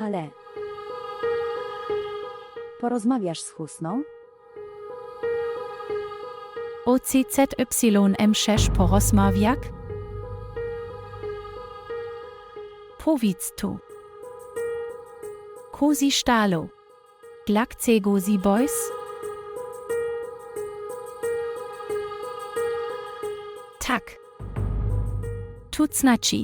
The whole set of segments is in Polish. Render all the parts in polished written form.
Ale... Porozmawiasz z Husną? OCZYM6 porozmawiak? Powiedz tu. Kozi stalo. Glakcego si boys? Tak. Tut znaczy.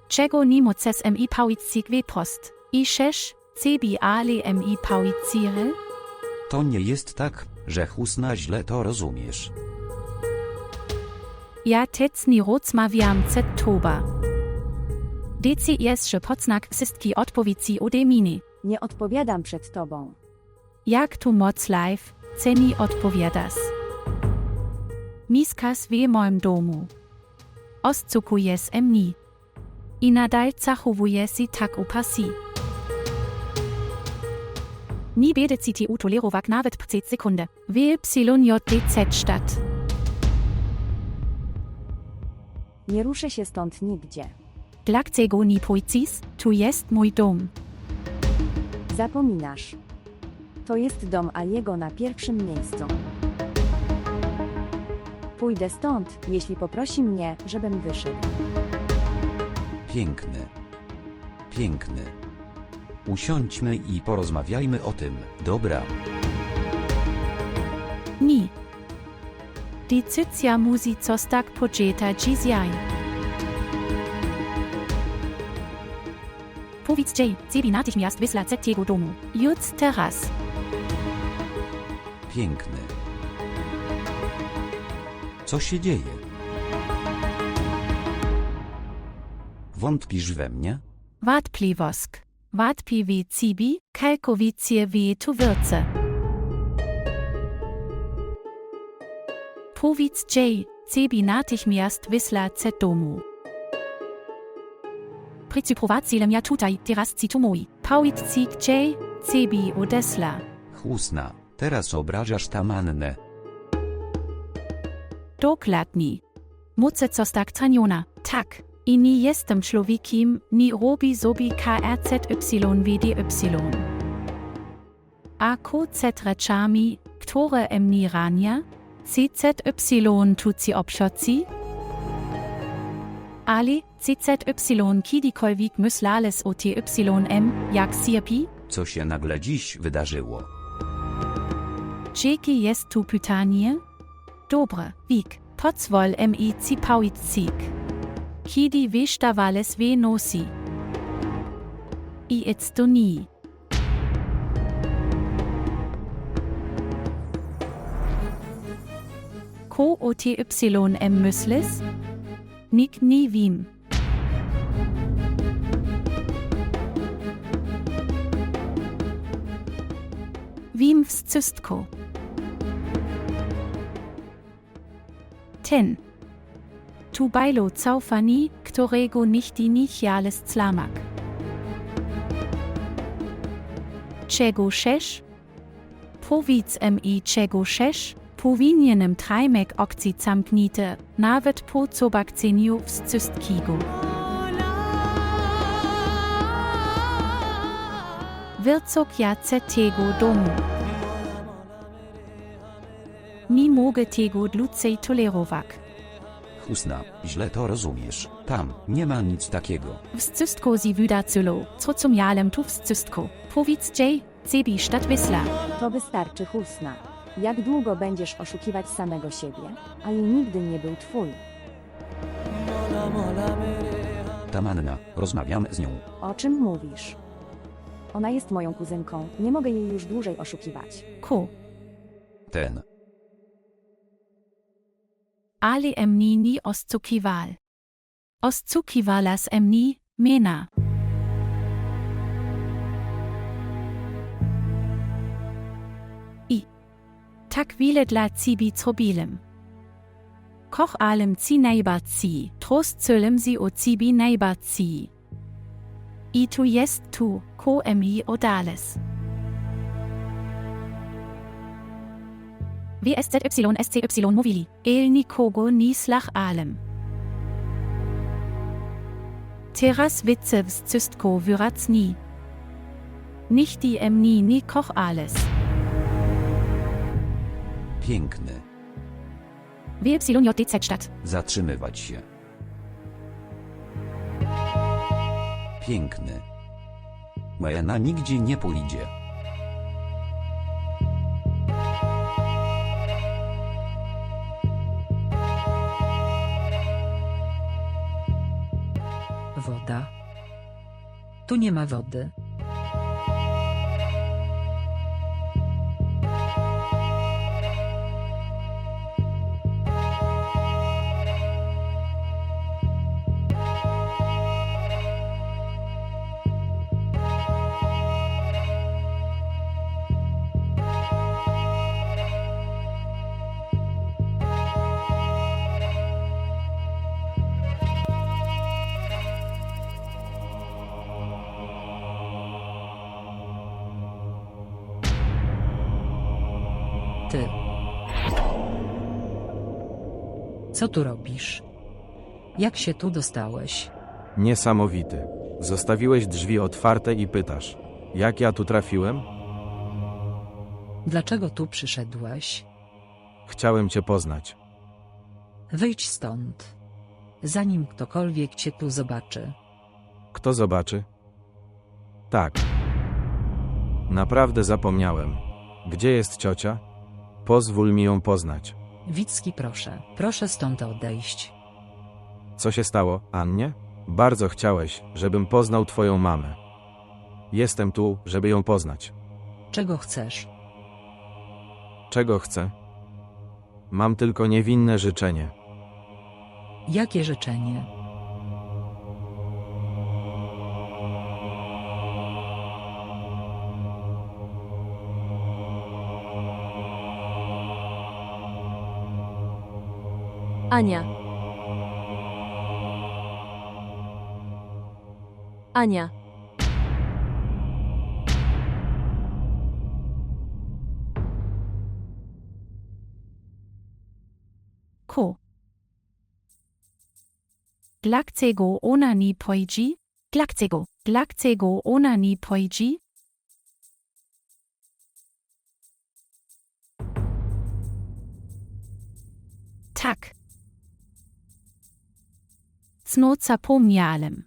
Czego nie moces mi powiedz wyprost. I szesz, cebi ale mi powiedzire? To nie jest tak, że Husna źle to rozumiesz. Ja tec nie rozmawiam z toba. DCS, że podznak wszystkie odpowiedzi ode mnie. Nie odpowiadam przed tobą. Jak tu moc live, ceni odpowiadasz. Miskas w moim domu. Oscukujesz mnie. I nadal zachowujesz si tak upasi. Nie będę CTU tolerować nawet 5 sekundy. WYJDZ statt. Nie ruszę się stąd nigdzie. Dlaczego nie pójdziesz? Tu jest mój dom. Zapominasz. To jest dom Aliego na pierwszym miejscu. Pójdę stąd, jeśli poprosi mnie, żebym wyszedł. Piękny. Piękny. Usiądźmy i porozmawiajmy o tym, dobra? Nie. Decyzja musi zostać podjęta dzisiaj. Powiedz Jay, cebi natychmiast wysłać z tego domu. Już teraz. Piękny. Co się dzieje? Wątpisz we mnie? Wartpliwosk. Wartpi cibi, kalkowicje tu wirce. Powiedz Jay, cebi natychmiast wysłać z domu. Przyprowadzili mnie tutaj, teraz ci tu mój. Powiedz Jay, cebi odesla. Husna, teraz obrażasz tamannę. Dokładnie. Muszę zostać ceniona, tak. I nie jestem człowiekiem, nie robi sobie KRZYWDY. A z rzeczami, które mnie rania, CZY tut si obszoci? Ale CZY kiedykolwiek myślałeś o TYM, jak CRP? Co się nagle dziś wydarzyło? Jakie jest tu pytanie? Dobre, Wik, pozwól mi ci powiedzieć. Kiedy wysztawałeś w nocy? I jest to nie. Ko o TYM myślisz? Nikt nie wiem. Wiem wszystko. Ten. Tu bajlo zaufanie, którego nigdy nie chciałeś złamać. Czego chcesz? Powiedz mi czego chcesz? Powinienem trajmek okci zamknite, nawet po zobaczeniu wszystkiego. Wycofaj ja z tego domu. Nie mogę tego dłużej tolerować. Husna, źle to rozumiesz. Tam nie ma nic takiego. Wszystko si wydacylo, zrozumiałem tu wszystko. Powiedz Jay, cebi statt wysla. To wystarczy, Husna. Jak długo będziesz oszukiwać samego siebie? Ali nigdy nie był twój. Tamanna, rozmawiam z nią. O czym mówisz? Ona jest moją kuzynką, nie mogę jej już dłużej oszukiwać. Ko. Ten. Ale mnie nie oszukiwał. Oszukiwalas mnie, mena. Tak wiele dla ciebie zrobiłem. Koch allem ci najbardziej, trost celem si o ciebie najbardziej. I tu jest tu, ko mi odales. WSZYSCY mówili, nikogo nie slach allem. Teraz widzę wszystko wyraźnie. Nicht die Mni nie koch alles. Piękny. WYJDZ Stadt. Zatrzymywać się. Piękny. Majena nigdzie nie pójdzie. Woda. Tu nie ma wody. Ty. Co tu robisz? Jak się tu dostałeś? Niesamowity. Zostawiłeś drzwi otwarte i pytasz, jak ja tu trafiłem? Dlaczego tu przyszedłeś? Chciałem cię poznać. Wyjdź stąd. Zanim ktokolwiek cię tu zobaczy. Kto zobaczy? Tak. Naprawdę zapomniałem. Gdzie jest ciocia? Pozwól mi ją poznać. Wicki, proszę. Proszę stąd odejść. Co się stało, Annie? Bardzo chciałeś, żebym poznał twoją mamę. Jestem tu, żeby ją poznać. Czego chcesz? Czego chcę? Mam tylko niewinne życzenie. Jakie życzenie? Ania. Ania. Ko. Dlaczego ona nie pójdzie? Dlaczego ona nie pójdzie? Tak. Znów zapomniałem.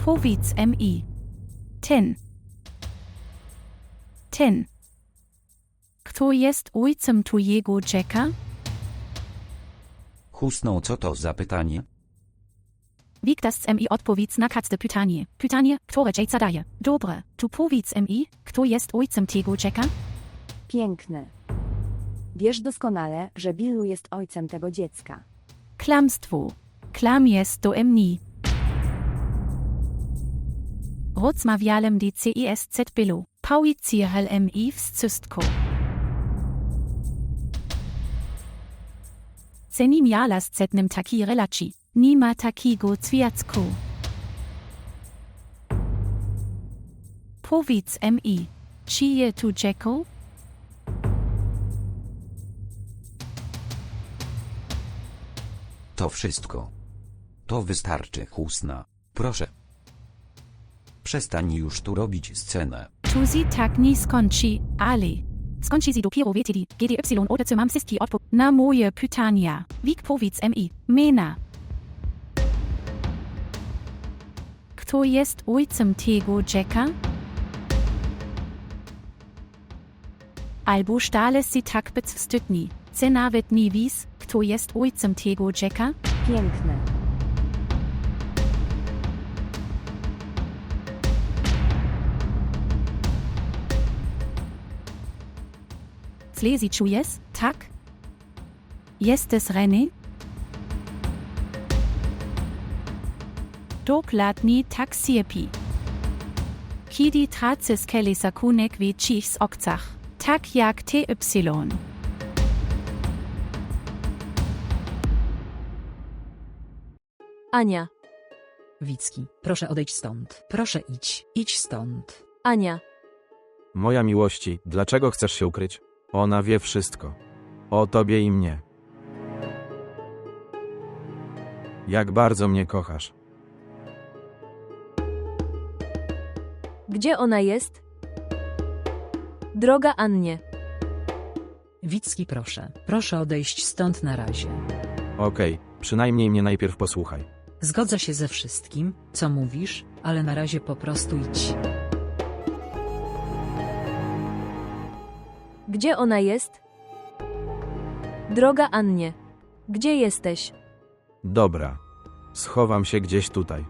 Powiedz mi. Ten. Kto jest ojcem twojego Jacka? Husno, co to za pytanie? Wiktas mi odpowiedz na każde pytanie. Pytanie, które Jake zadaje. Dobre, tu powiedz mi, kto jest ojcem tego Jacka? Piękny. Wiesz doskonale, że Billu jest ojcem tego dziecka. Klamstwo. Klam jest do mnie. Rozmawiałem DCISZ Billu. Powiedzcie mi wszystko. Zanim ja lascetnym taki relacji, nie ma takiego związku. Powiedz mi, czy je tu Jacko? To wszystko. To wystarczy, Husna. Proszę. Przestań już tu robić scenę. Tu sie tak nie skończy, ale. Skończy sie dopiero wtedy, kiedy oder mam wszystkie odpowiedzi na moje pytania. Wik powiedz mi, mena. Kto jest ojcem tego Jacka? Albo stale si tak bezwstydni, że nawet nie wiesz, kto jest ojcem tego Jacka? Piękny. Źle sie czujesz, tak? Jesteś René? Dokładnie tak sierpi. Kiedy tracisz kelisakunek w cichs okcach, tak jak ty. Ania. Wicki, proszę odejdź stąd. Proszę idź stąd. Ania. Moja miłości, dlaczego chcesz się ukryć? Ona wie wszystko. O tobie i mnie. Jak bardzo mnie kochasz. Gdzie ona jest? Droga Annie. Wicki, proszę. Proszę odejść stąd na razie. Okej, przynajmniej mnie najpierw posłuchaj. Zgodzę się ze wszystkim, co mówisz, ale na razie po prostu idź. Gdzie ona jest? Droga Annie. Gdzie jesteś? Dobra. Schowam się gdzieś tutaj.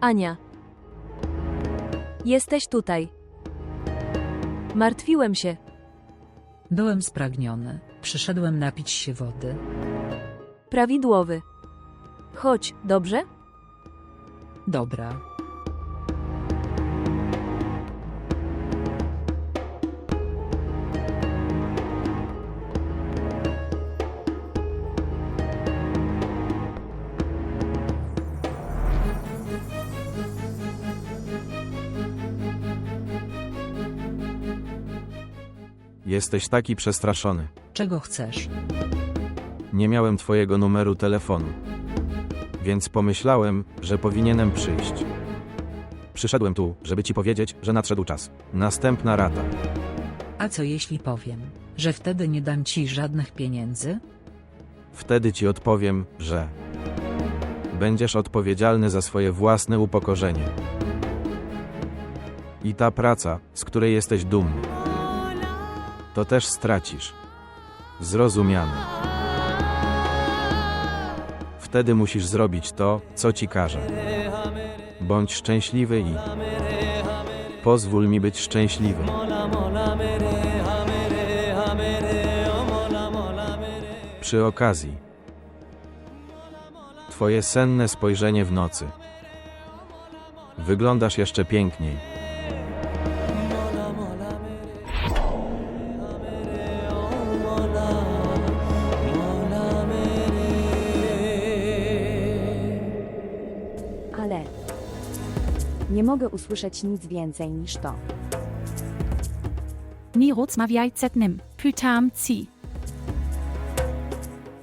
Ania. Jesteś tutaj. Martwiłem się. Byłem spragniony. Przyszedłem napić się wody. Prawidłowy. Chodź, dobrze? Dobra. Jesteś taki przestraszony. Czego chcesz? Nie miałem twojego numeru telefonu. Więc pomyślałem, że powinienem przyjść. Przyszedłem tu, żeby ci powiedzieć, że nadszedł czas. Następna rata. A co jeśli powiem, że wtedy nie dam ci żadnych pieniędzy? Wtedy ci odpowiem, że będziesz odpowiedzialny za swoje własne upokorzenie. I ta praca, z której jesteś dumny, to też stracisz. Zrozumiane. Wtedy musisz zrobić to, co ci każę. Bądź szczęśliwy i pozwól mi być szczęśliwy. Przy okazji, twoje senne spojrzenie w nocy. Wyglądasz jeszcze piękniej. Ale nie mogę usłyszeć nic więcej niż to. Ni rozmawiajcetnym, pytam ci.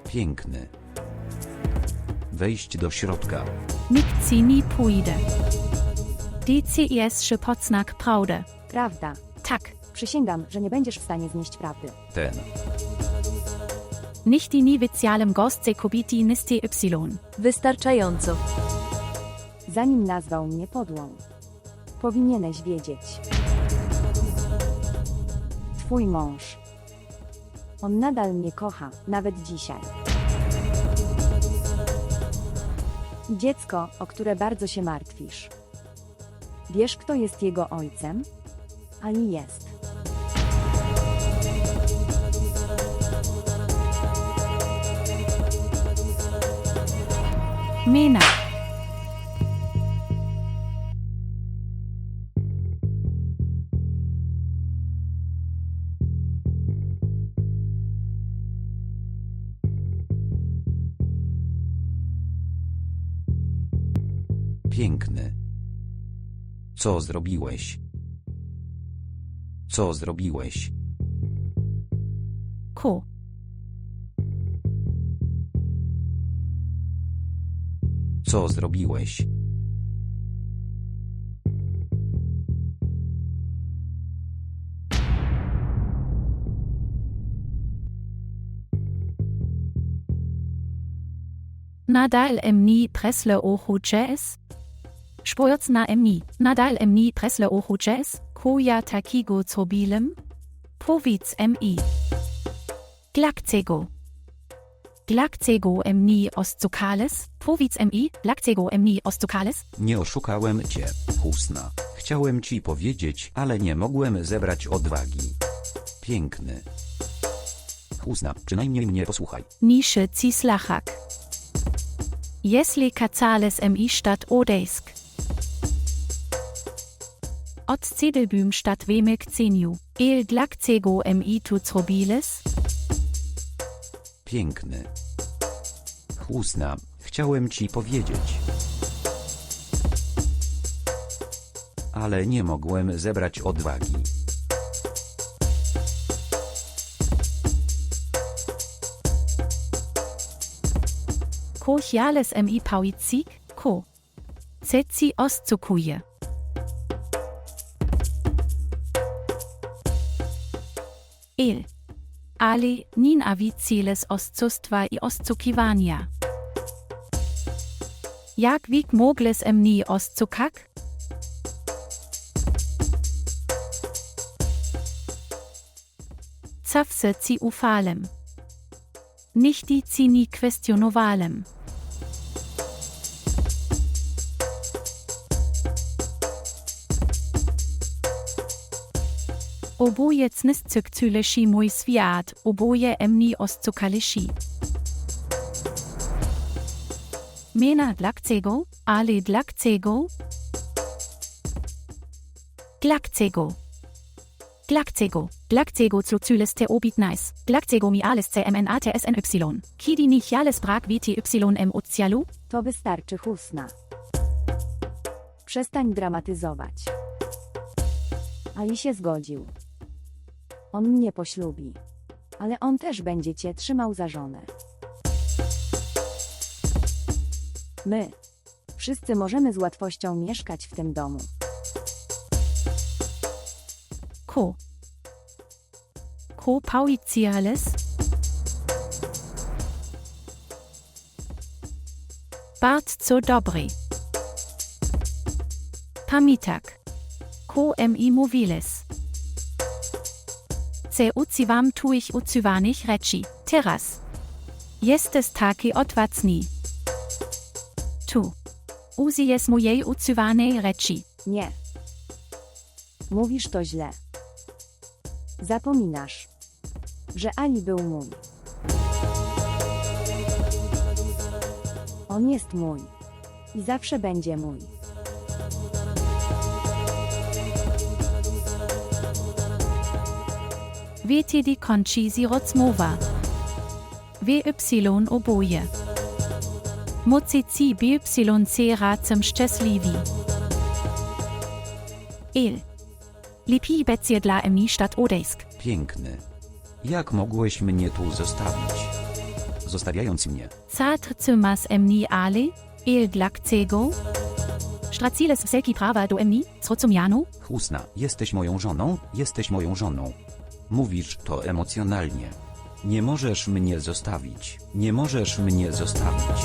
Piękny. Wejść do środka. Nikt ci nie pójdę. DCS Pocnak Prawdę. Prawda. Tak. Przysięgam, że nie będziesz w stanie znieść prawdy. Ten. Nicht die niewidzialem Gostse Kobiti niste Y. Wystarczająco. Zanim nazwał mnie podłą, powinieneś wiedzieć. Twój mąż. On nadal mnie kocha, nawet dzisiaj. I dziecko, o które bardzo się martwisz. Wiesz, kto jest jego ojcem? Ali jest. Mena. Piękny. Co zrobiłeś? Co zrobiłeś? Ko. Co zrobiłeś? Nadal emni presle ochu jazz? Spojec na emni, nadal emni presle ochu jazz? Koja takigo cobilem? Powiedz mi. Glakcego. Glakcego emni oscukales? Powiedz mi, glakcego emni oscukales? Nie oszukałem cię, Husna. Chciałem ci powiedzieć, ale nie mogłem zebrać odwagi. Piękny. Husna, przynajmniej mnie posłuchaj. Nische cislachak. Jesli kacales mi stadt odejsk. Od cedelbüm stadt wemek ceniu. El glakcego mi tu zrobiles? Piękny. Husna, chciałem ci powiedzieć. Ale nie mogłem zebrać odwagi. Ko jales mi pauici, ko. Ceci oscukuje. Ale nin aviceles oscustwa i oscukiwania. Jak wik mogles ni oscukak? Zawsze ci ufalem. Nichti ci ni kwestionowalem. Oboje cnyscykcyleshi mój świat, oboje emni oscukaleshi. Mena dlaczego, ale dlaczego? Dlaczego cucyles te obitnais, dlaczego mi alles cmnatsny, kidi nich jales brak wtym ocjalu? To wystarczy, Husna. Przestań dramatyzować. Ali się zgodził. On mnie poślubi. Ale on też będzie cię trzymał za żonę. My. Wszyscy możemy z łatwością mieszkać w tym domu. Ko pauiciales? Bardzo dobry. Pamiętak. Ko mi mówiles. Ce uciwam tuich uciwanych reči, teraz. Jesteś taki odwacny. Tu. Użyjesz mojej uciwanej reči. Nie. Mówisz to źle. Zapominasz, że Ali był mój. On jest mój. I zawsze będzie mój. Wtedy kończy się rozmowa. Wy oboje. Mocyci BYC razem szczęśliwi. Lepiej będzie dla mnie statt odejść. Piękny. Jak mogłeś mnie tu zostawić? Zostawiając mnie. Zatrzymasz mnie ale? Dlaczego? Straciles wszelki prawa do mnie, zrozumiano? Husna, jesteś moją żoną, jesteś moją żoną. Mówisz to emocjonalnie. Nie możesz mnie zostawić. Nie możesz mnie zostawić.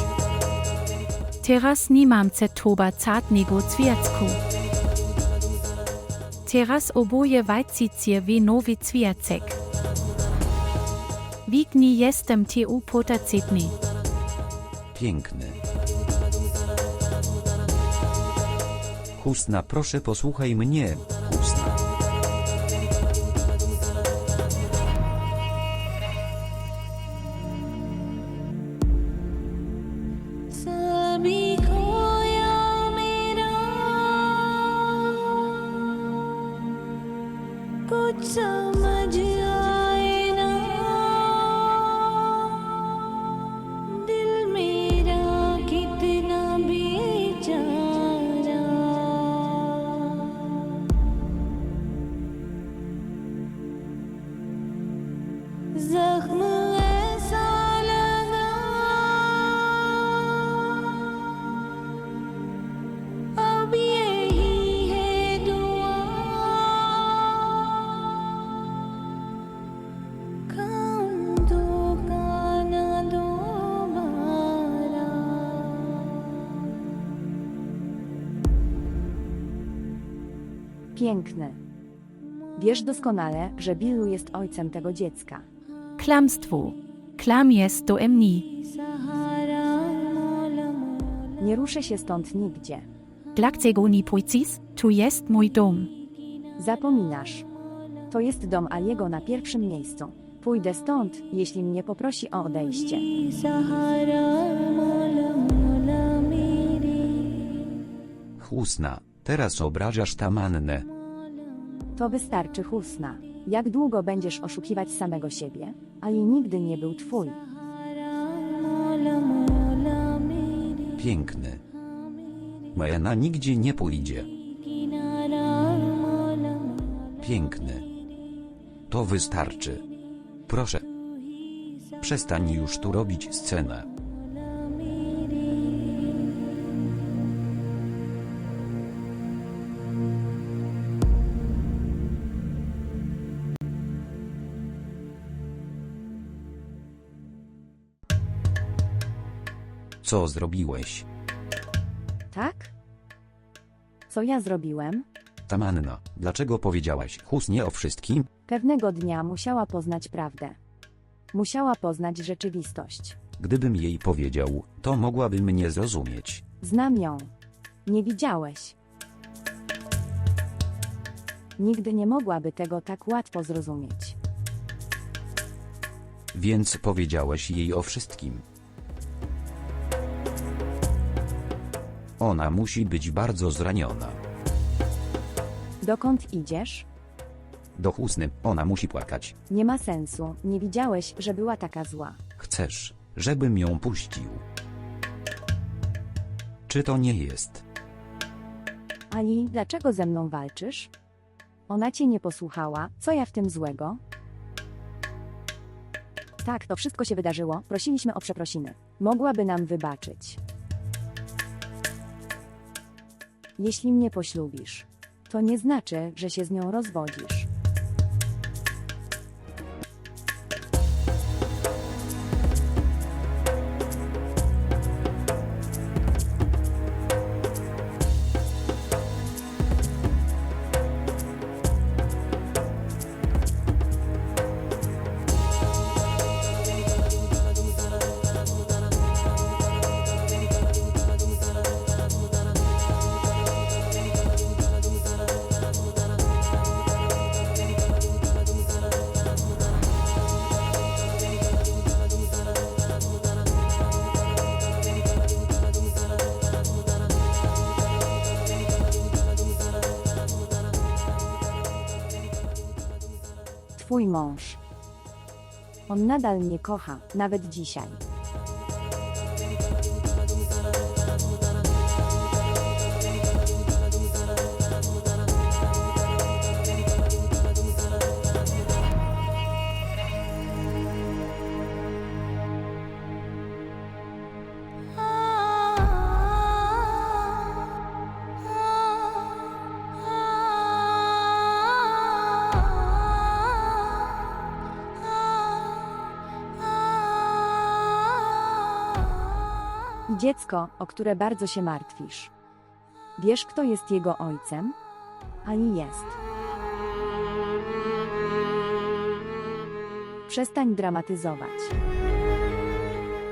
Teraz nie mam toba cartnego ćwierćku. Teraz oboje wajcicie w nowy ćwierćek. Wik nie jestem tu potacitny. Piękny. Husna, proszę posłuchaj mnie, Husna. Piękny. Wiesz doskonale, że Billu jest ojcem tego dziecka. Klamstwo. Klam jest do mnie. Nie ruszę się stąd nigdzie. Dlaczego nie pójdziesz? Tu jest mój dom. Zapominasz. To jest dom Aliego na pierwszym miejscu. Pójdę stąd, jeśli mnie poprosi o odejście. Husna, teraz obrażasz Tamannę. To wystarczy, Husna. Jak długo będziesz oszukiwać samego siebie? Ali nigdy nie był twój. Piękny. Mena nigdzie nie pójdzie. Piękny. To wystarczy. Proszę. Przestań już tu robić scenę. Co zrobiłeś? Tak? Co ja zrobiłem? Tamanna, dlaczego powiedziałaś Husnie o wszystkim? Pewnego dnia musiała poznać prawdę. Musiała poznać rzeczywistość. Gdybym jej powiedział, to mogłaby mnie zrozumieć. Znam ją. Nie widziałeś. Nigdy nie mogłaby tego tak łatwo zrozumieć. Więc powiedziałeś jej o wszystkim. Ona musi być bardzo zraniona. Dokąd idziesz? Do Husny, ona musi płakać. Nie ma sensu, nie widziałeś, że była taka zła. Chcesz, żebym ją puścił? Czy to nie jest? Ali, dlaczego ze mną walczysz? Ona cię nie posłuchała, co ja w tym złego? Tak, to wszystko się wydarzyło, prosiliśmy o przeprosiny. Mogłaby nam wybaczyć. Jeśli mnie poślubisz, to nie znaczy, że się z nią rozwodzisz. Twój mąż. On nadal mnie kocha, nawet dzisiaj. I dziecko, o które bardzo się martwisz. Wiesz, kto jest jego ojcem? Ali jest. Przestań dramatyzować.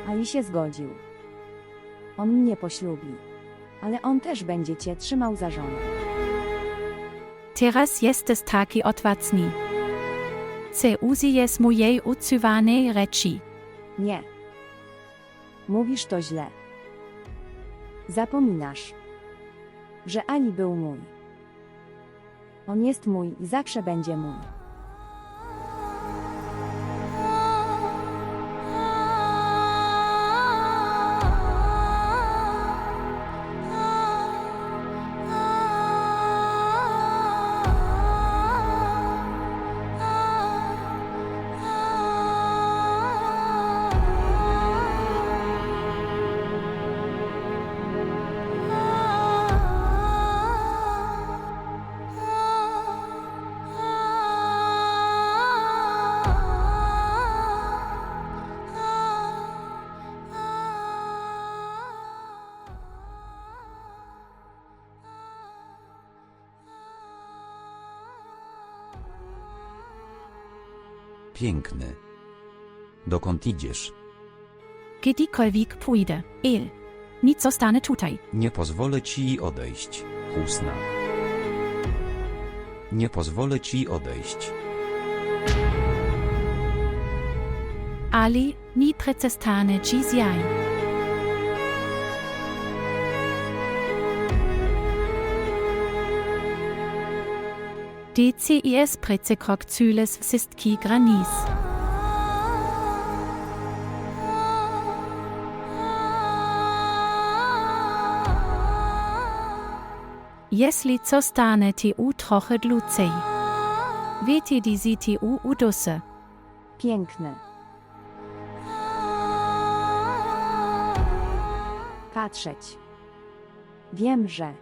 Ali się zgodził. On mnie poślubi. Ale on też będzie cię trzymał za żonę. Teraz jest taki odwacny. Chce użyć mojej ucywanej rzeczy. Nie. Mówisz to źle. Zapominasz, że Ali był mój. On jest mój i zawsze będzie mój. Piękny. Dokąd idziesz? Gdziekolwiek pójdę, El. Nic zostanę tutaj. Nie pozwolę ci odejść, Husna. Nie pozwolę ci odejść. Ali, ni przestanę ci zjaj. DCIS przekrok cüles wszystkich granic. Jeśli zostanie TU trochę dłużej. Wiecie diese TU udusy. Piękny. Patrzeć. Wiem, że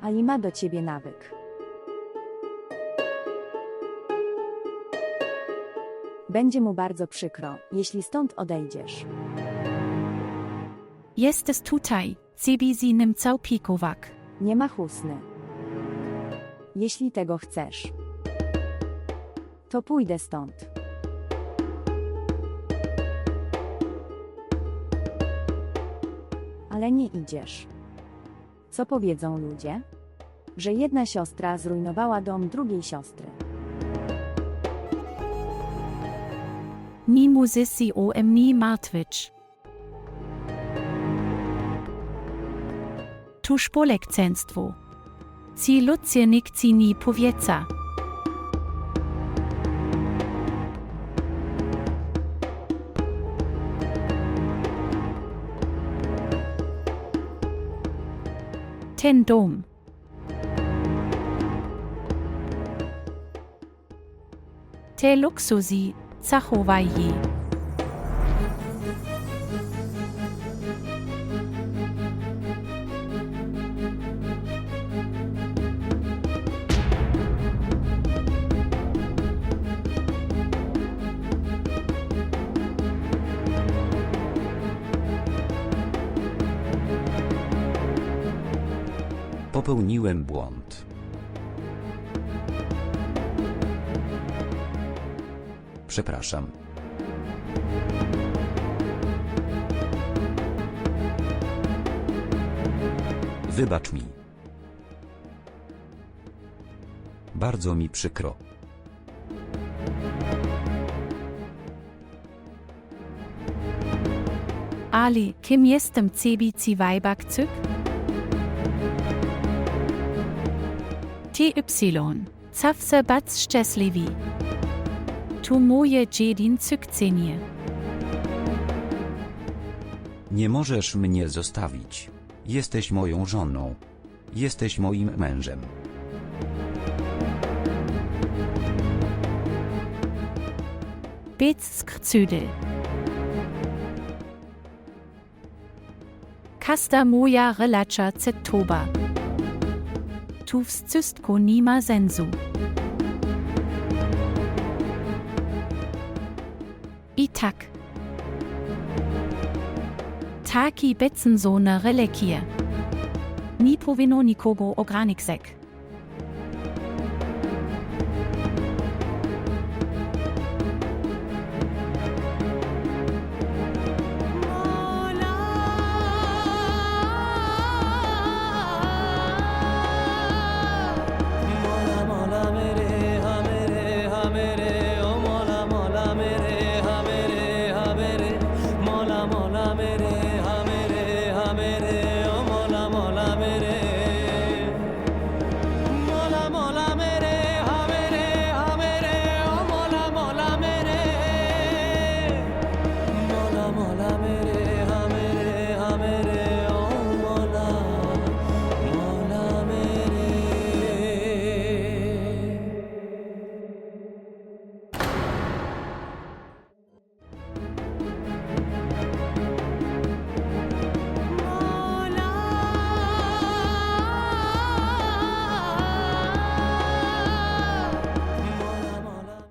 Ali ma do ciebie nawyk. Będzie mu bardzo przykro, jeśli stąd odejdziesz. Jesteś tutaj, ciebie z nim całpikowak. Nie ma Husny. Jeśli tego chcesz, to pójdę stąd. Ale nie idziesz. Co powiedzą ludzie? Że jedna siostra zrujnowała dom drugiej siostry. Nie musisz się o mnie martwić. Tu szpolekcenstwo. Ci ludzie nikt ci nie powieca. Ten dom. Te luksusi zachowaj je. Popełniłem błąd. Przepraszam. Wybacz mi. Bardzo mi przykro. Ali, kim jestem ciebie ci wajbak cyk? TY, zawsze bądź szczęśliwy. Tu moje dziedzin cykcenie. Nie możesz mnie zostawić. Jesteś moją żoną. Jesteś moim mężem. Bez skrzydel. Kasta moja relacja cetoba. Tu wszystko nie ma sensu. I tak. Taki becen so ne relikie. Ni powinno nikogo ograniczek.